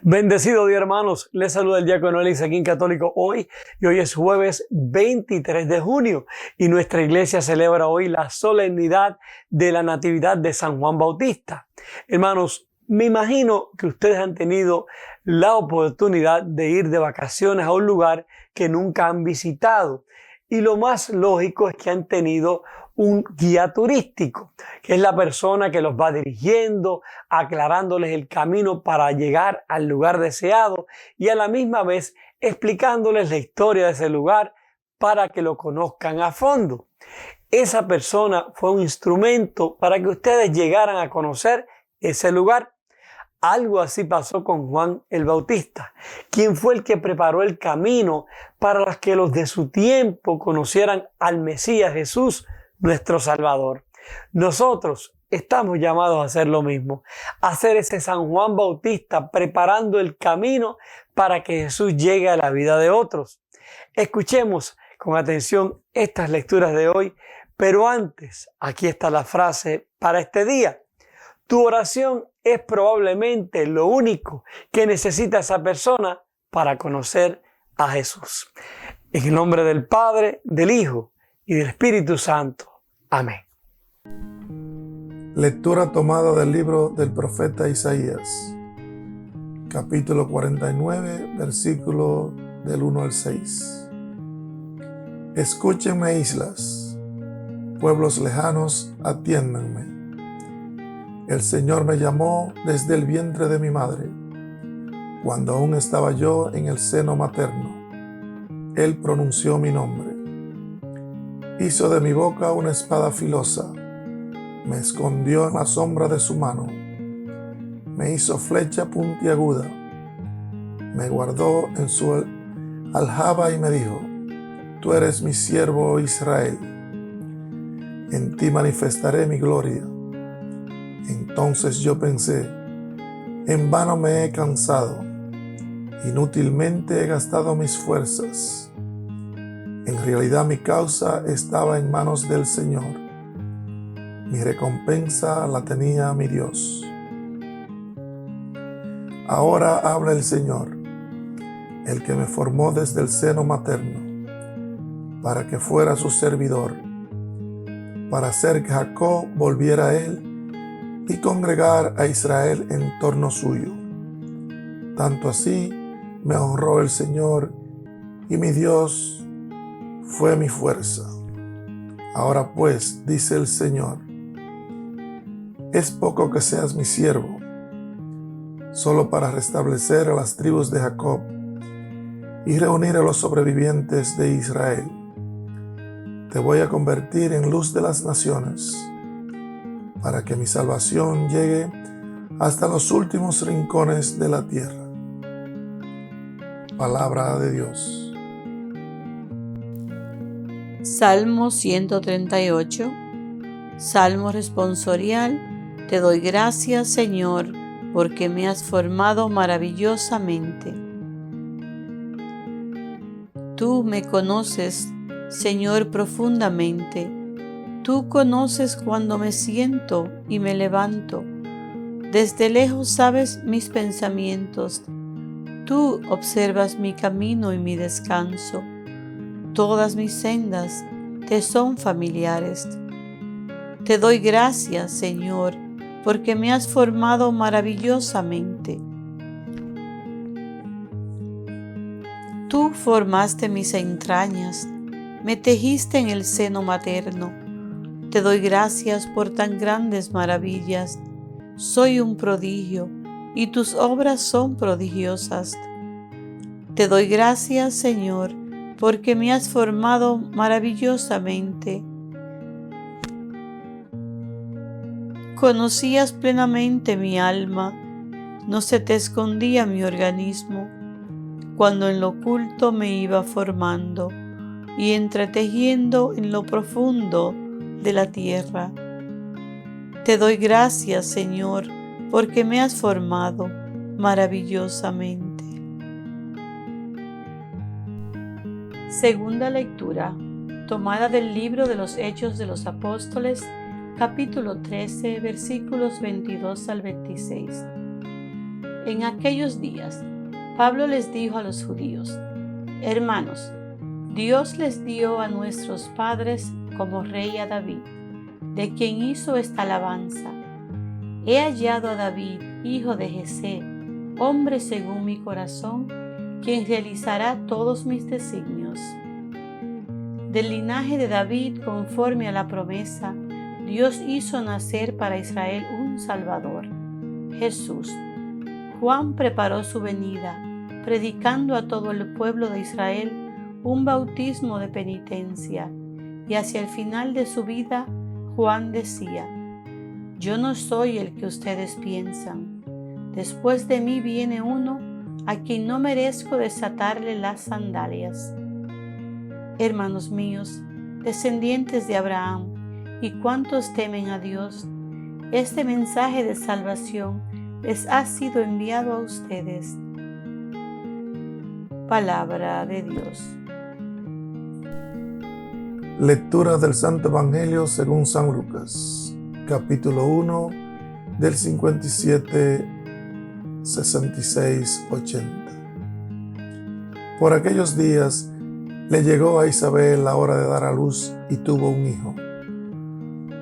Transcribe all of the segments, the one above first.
Bendecido día, hermanos. Les saluda el diácono Elix aquí en Católico Hoy. Y hoy es jueves 23 de junio y nuestra iglesia celebra hoy la solemnidad de la Natividad de San Juan Bautista. Hermanos, me imagino que ustedes han tenido la oportunidad de ir de vacaciones a un lugar que nunca han visitado. Y lo más lógico es que han tenido un guía turístico, que es la persona que los va dirigiendo, aclarándoles el camino para llegar al lugar deseado y a la misma vez explicándoles la historia de ese lugar para que lo conozcan a fondo. Esa persona fue un instrumento para que ustedes llegaran a conocer ese lugar. Algo así pasó con Juan el Bautista, quien fue el que preparó el camino para que los de su tiempo conocieran al Mesías Jesús, nuestro Salvador. Nosotros estamos llamados a hacer lo mismo, a ser ese San Juan Bautista preparando el camino para que Jesús llegue a la vida de otros. Escuchemos con atención estas lecturas de hoy, pero antes, aquí está la frase para este día. Tu oración es probablemente lo único que necesita esa persona para conocer a Jesús. En el nombre del Padre, del Hijo y del Espíritu Santo. Amén. Lectura tomada del libro del profeta Isaías, capítulo 49, versículo del 1 al 6. Escúchenme, islas, pueblos lejanos, atiéndanme. El Señor me llamó desde el vientre de mi madre, cuando aún estaba yo en el seno materno. Él pronunció mi nombre. Hizo de mi boca una espada filosa, me escondió en la sombra de su mano, me hizo flecha puntiaguda, me guardó en su aljaba y me dijo: Tú eres mi siervo Israel, en ti manifestaré mi gloria. Entonces yo pensé: en vano me he cansado, inútilmente he gastado mis fuerzas. En realidad mi causa estaba en manos del Señor. Mi recompensa la tenía mi Dios. Ahora habla el Señor, el que me formó desde el seno materno, para que fuera su servidor, para hacer que Jacob volviera a él y congregar a Israel en torno suyo. Tanto así me honró el Señor, y mi Dios fue mi fuerza. Ahora pues, dice el Señor, es poco que seas mi siervo, solo para restablecer a las tribus de Jacob y reunir a los sobrevivientes de Israel. Te voy a convertir en luz de las naciones, para que mi salvación llegue hasta los últimos rincones de la tierra. Palabra de Dios. Salmo 138, Salmo responsorial. Te doy gracias, Señor, porque me has formado maravillosamente. Tú me conoces, Señor, profundamente. Tú conoces cuando me siento y me levanto. Desde lejos sabes mis pensamientos. Tú observas mi camino y mi descanso. Todas mis sendas te son familiares. Te doy gracias, Señor, porque me has formado maravillosamente. Tú formaste mis entrañas, me tejiste en el seno materno. Te doy gracias por tan grandes maravillas. Soy un prodigio, y tus obras son prodigiosas. Te doy gracias, Señor, porque me has formado maravillosamente. Conocías plenamente mi alma, no se te escondía mi organismo, cuando en lo oculto me iba formando y entretejiendo en lo profundo de la tierra. Te doy gracias, Señor, porque me has formado maravillosamente. Segunda lectura, tomada del libro de los Hechos de los Apóstoles, capítulo 13, versículos 22 al 26. En aquellos días, Pablo les dijo a los judíos: Hermanos, Dios les dio a nuestros padres como rey a David, de quien hizo esta alabanza: He hallado a David, hijo de Jesé, hombre según mi corazón, quien realizará todos mis designios. Del linaje de David, conforme a la promesa, Dios hizo nacer para Israel un Salvador, Jesús. Juan preparó su venida, predicando a todo el pueblo de Israel un bautismo de penitencia, y hacia el final de su vida, Juan decía: Yo no soy el que ustedes piensan. Después de mí viene uno a quien no merezco desatarle las sandalias. Hermanos míos, descendientes de Abraham, y cuantos temen a Dios, este mensaje de salvación les ha sido enviado a ustedes. Palabra de Dios. Lectura del Santo Evangelio según San Lucas, capítulo 1, del 57, 66, 80. Por aquellos días le llegó a Isabel la hora de dar a luz y tuvo un hijo.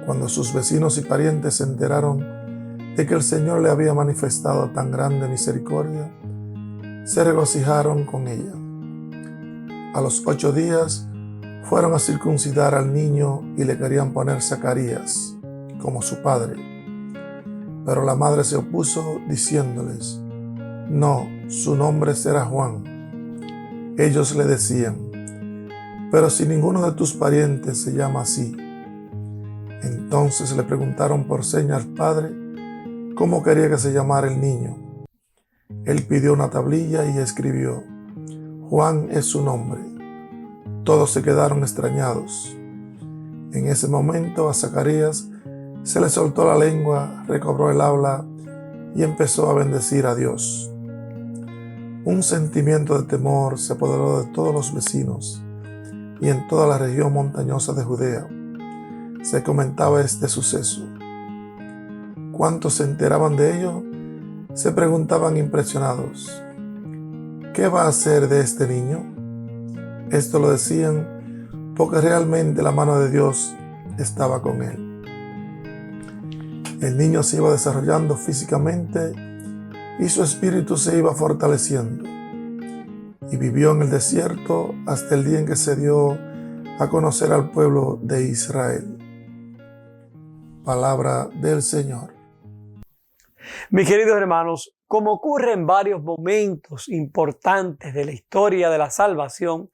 Cuando sus vecinos y parientes se enteraron de que el Señor le había manifestado tan grande misericordia, se regocijaron con ella. A los 8 días fueron a circuncidar al niño y le querían poner Zacarías, como su padre. Pero la madre se opuso, diciéndoles: No, su nombre será Juan. Ellos le decían: Pero si ninguno de tus parientes se llama así. Entonces le preguntaron por señas al padre cómo quería que se llamara el niño. Él pidió una tablilla y escribió: Juan es su nombre. Todos se quedaron extrañados. En ese momento a Zacarías se le soltó la lengua, recobró el habla y empezó a bendecir a Dios. Un sentimiento de temor se apoderó de todos los vecinos, y en toda la región montañosa de Judea se comentaba este suceso. Cuantos se enteraban de ello se preguntaban impresionados: ¿qué va a hacer de este niño? Esto lo decían porque realmente la mano de Dios estaba con él. El niño se iba desarrollando físicamente y su espíritu se iba fortaleciendo, y vivió en el desierto hasta el día en que se dio a conocer al pueblo de Israel. Palabra del Señor. Mis queridos hermanos, como ocurre en varios momentos importantes de la historia de la salvación,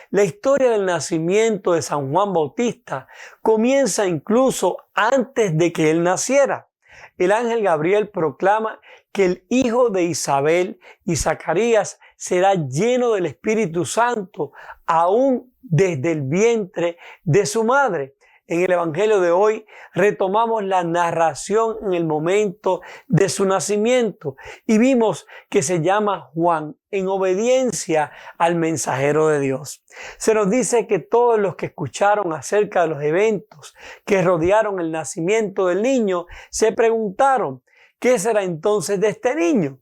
la historia del nacimiento de San Juan Bautista comienza incluso antes de que él naciera. El ángel Gabriel proclama que el hijo de Isabel y Zacarías será lleno del Espíritu Santo aún desde el vientre de su madre. En el Evangelio de hoy retomamos la narración en el momento de su nacimiento y vimos que se llama Juan en obediencia al mensajero de Dios. Se nos dice que todos los que escucharon acerca de los eventos que rodearon el nacimiento del niño se preguntaron: ¿qué será entonces de este niño?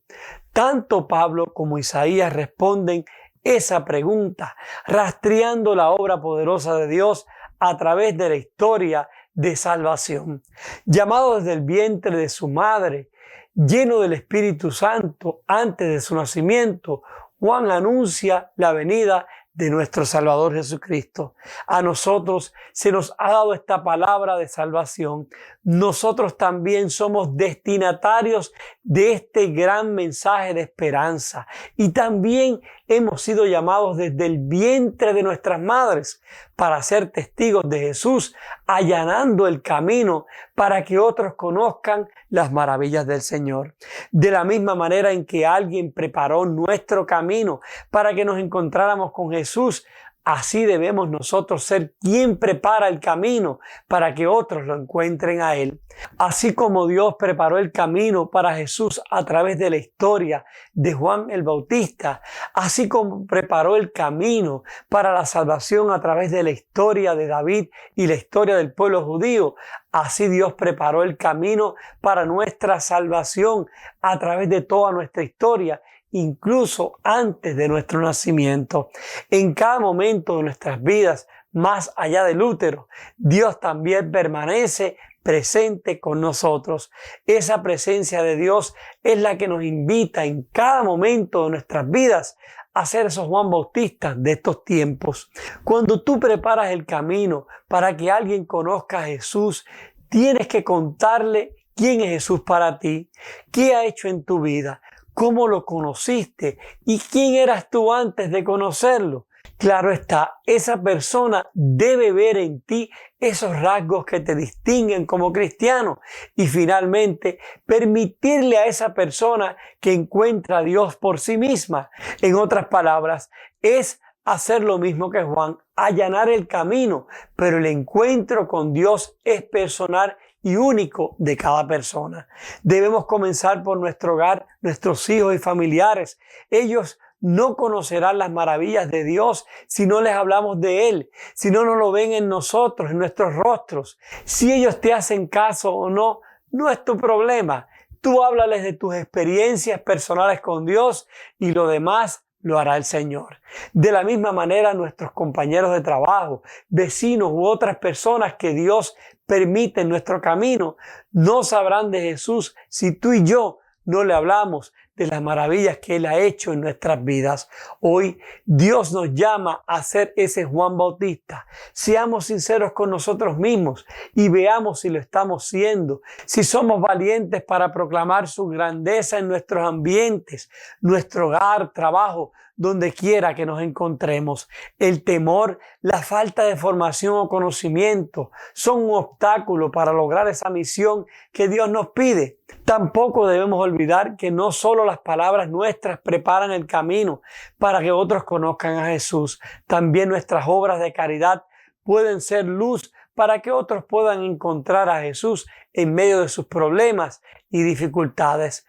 Tanto Pablo como Isaías responden esa pregunta, rastreando la obra poderosa de Dios a través de la historia de salvación. Llamado desde el vientre de su madre, lleno del Espíritu Santo antes de su nacimiento, Juan anuncia la venida de nuestro Salvador Jesucristo. A nosotros se nos ha dado esta palabra de salvación. Nosotros también somos destinatarios de este gran mensaje de esperanza y también hemos sido llamados desde el vientre de nuestras madres para ser testigos de Jesús, allanando el camino para que otros conozcan las maravillas del Señor. De la misma manera en que alguien preparó nuestro camino para que nos encontráramos con Jesús, Así debemos nosotros ser quien prepara el camino para que otros lo encuentren a Él. Así como Dios preparó el camino para Jesús a través de la historia de Juan el Bautista, así como preparó el camino para la salvación a través de la historia de David y la historia del pueblo judío, así Dios preparó el camino para nuestra salvación a través de toda nuestra historia, incluso antes de nuestro nacimiento. En cada momento de nuestras vidas, más allá del útero, Dios también permanece presente con nosotros. Esa presencia de Dios es la que nos invita en cada momento de nuestras vidas a ser esos Juan Bautistas de estos tiempos. Cuando tú preparas el camino para que alguien conozca a Jesús, tienes que contarle quién es Jesús para ti, qué ha hecho en tu vida, cómo lo conociste y quién eras tú antes de conocerlo. Claro está, esa persona debe ver en ti esos rasgos que te distinguen como cristiano y finalmente permitirle a esa persona que encuentra a Dios por sí misma. En otras palabras, es hacer lo mismo que Juan, allanar el camino, pero el encuentro con Dios es personal y único de cada persona. Debemos comenzar por nuestro hogar, nuestros hijos y familiares. Ellos no conocerán las maravillas de Dios si no les hablamos de Él, si no nos lo ven en nosotros, en nuestros rostros. Si ellos te hacen caso o no, no es tu problema. Tú háblales de tus experiencias personales con Dios y lo demás lo hará el Señor. De la misma manera, nuestros compañeros de trabajo, vecinos u otras personas que Dios permite en nuestro camino, no sabrán de Jesús si tú y yo no le hablamos de las maravillas que Él ha hecho en nuestras vidas. Hoy Dios nos llama a ser ese Juan Bautista. Seamos sinceros con nosotros mismos y veamos si lo estamos siendo. Si somos valientes para proclamar su grandeza en nuestros ambientes, nuestro hogar, trabajo, donde quiera que nos encontremos. El temor, la falta de formación o conocimiento son un obstáculo para lograr esa misión que Dios nos pide. Tampoco debemos olvidar que no solo las palabras nuestras preparan el camino para que otros conozcan a Jesús. También nuestras obras de caridad pueden ser luz para que otros puedan encontrar a Jesús en medio de sus problemas y dificultades.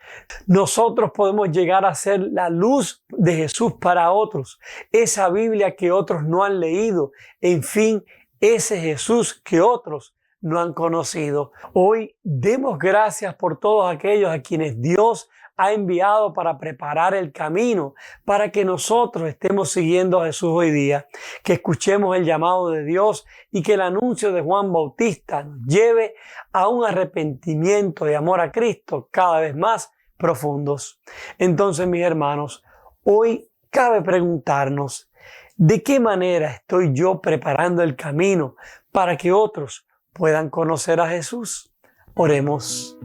Nosotros podemos llegar a ser la luz de Jesús para otros, esa Biblia que otros no han leído, en fin, ese Jesús que otros no han conocido. Hoy demos gracias por todos aquellos a quienes Dios ha enviado para preparar el camino para que nosotros estemos siguiendo a Jesús hoy día, que escuchemos el llamado de Dios y que el anuncio de Juan Bautista nos lleve a un arrepentimiento y amor a Cristo cada vez más profundos. Entonces, mis hermanos, hoy cabe preguntarnos, ¿de qué manera estoy yo preparando el camino para que otros puedan conocer a Jesús? Oremos.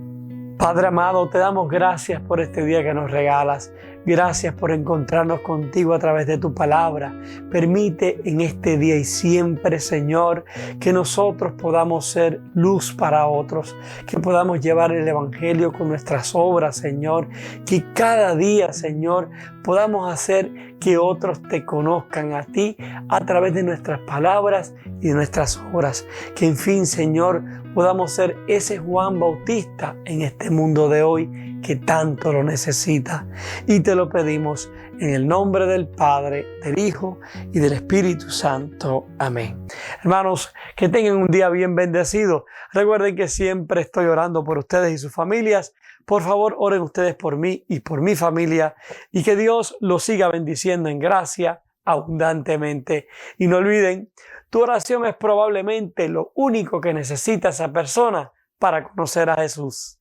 Padre amado, te damos gracias por este día que nos regalas. Gracias por encontrarnos contigo a través de tu palabra. Permite en este día y siempre, Señor, que nosotros podamos ser luz para otros, que podamos llevar el Evangelio con nuestras obras, Señor, que cada día, Señor, podamos hacer que otros te conozcan a ti a través de nuestras palabras y de nuestras obras. Que en fin, Señor, podamos ser ese Juan Bautista en este mundo de hoy que tanto lo necesita. Y te lo pedimos en el nombre del Padre, del Hijo y del Espíritu Santo. Amén. Hermanos, que tengan un día bien bendecido. Recuerden que siempre estoy orando por ustedes y sus familias. Por favor, oren ustedes por mí y por mi familia y que Dios los siga bendiciendo en gracia abundantemente. Y no olviden, tu oración es probablemente lo único que necesita esa persona para conocer a Jesús.